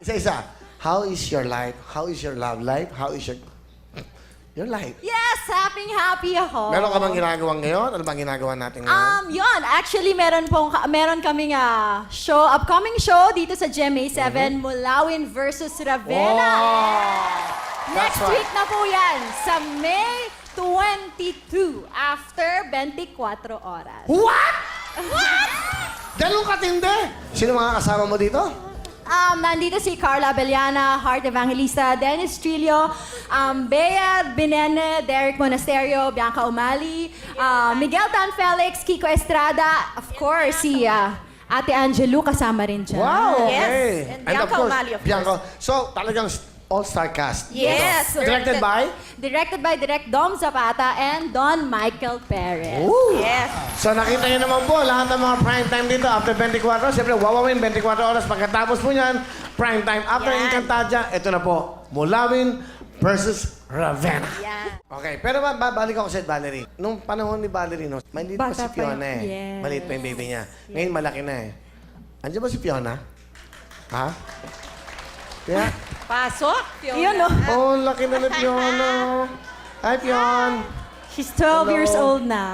Isa-isa. How is your life? How is your love life? How is your life? Yes, happy ako. Meron ka bang ginagawa ngayon? Ano bang ginagawa natin ngayon? Yun, actually meron kaming upcoming show dito sa GMA7, Mulawin versus Ravenna. Next That's right. week na po yan, sa May 22, after 24 oras. What? Ganun katindi? Sino mga kasama mo dito? Nandito si Carla Abellana, Heart Evangelista, Dennis Trillo, Bea Binene, Derek Monasterio, Bianca Umali, Miguel Tan Felix, Kiko Estrada, of course, si Ate Angelu kasama rin dyan. Wow, Yes. okay. And of Bianca course, Umali, of Bianca. So, talagang all-star cast. Yes. Ito. Directed by? Directed by Direct Dom Zapata and Don Michael Perez. Ooh. Yes. So nakita niyo naman po, lahat ng mga prime time dito after 24 oras. Siyempre, wawawin 24 oras. Pagkatapos po niyan, prime time. After Yan. Encantadia, ito na po, Mulawin versus Ravenna. Yan. Okay, pero balik ako sa Valerie. Nung panahon ni Valerie, no, maliit pa si Bata pa Fiona yun. eh. Yes. Maliit pa yung baby niya. Ngayon, malaki na eh. Andiyan ba si Fiona? Ha? Kaya? Pasok. Fiona. Yun, no? Oh, laki na ni Fiona. Hi, Fion. She's 12 years Hello. old na.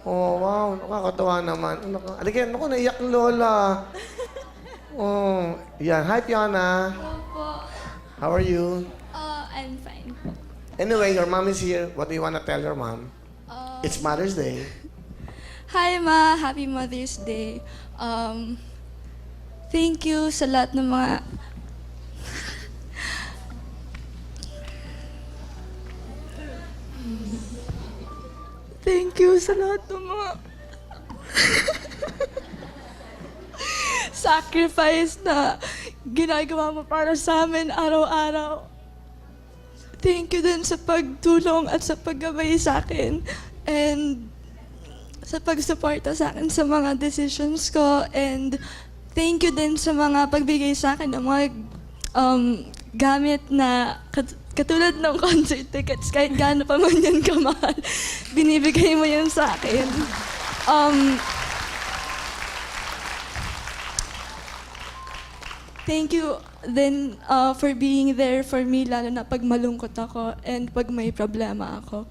Oh, wow. Nakakatawa naman. Alika, naku, naiyak ng lola. Oh, yan. Hi, Fiona. Opo. How are you? I'm fine. Anyway, your mom is here. What do you want to tell your mom? Uh, It's Mother's Day. Hi, Ma. Happy Mother's Day. Thank you sa lahat ng mga... Thank you sa lahat ng mga... sacrifice na ginagawa mo para sa amin araw-araw. Thank you din sa pagtulong at sa paggabay sa akin and sa pagsuporta sa akin sa mga decisions ko, and thank you din sa mga pagbigay sa akin ng mga gamit na katulad ng concert tickets, kahit gaano pa man yan kamahal, binibigay mo yan sa akin. Thank you then for being there for me, lalo na pag malungkot ako and pag may problema ako.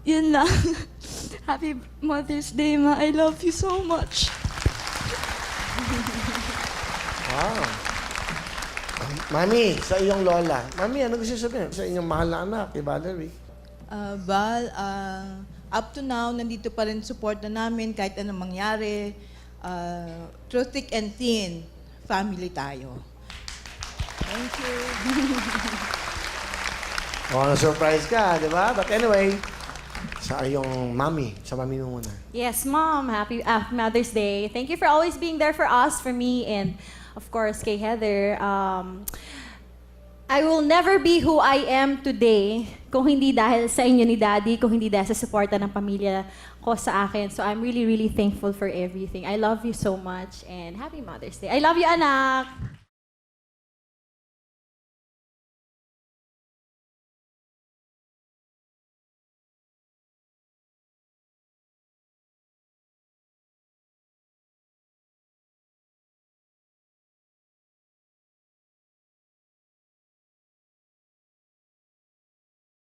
Yun lang. Happy Mother's Day, Ma. I love you so much. Wow. Mami, sa iyong lola. Mami, ano gusto sabihin sa inyong mahal na anak, kay Valerie? Val, up to now, nandito pa rin support na namin kahit anong mangyari. Through thick and thin, family tayo. Thank you. Oh, na-surprise ka, di ba? But anyway, sa iyong mami, sa mami mo muna. Yes, Mom. Happy Mother's Day. Thank you for always being there for us, for me, and of course, kay Heather. I will never be who I am today kung hindi dahil sa inyo ni Daddy, kung hindi dahil sa suporta ng pamilya ko sa akin. So I'm really, really thankful for everything. I love you so much and happy Mother's Day. I love you, anak!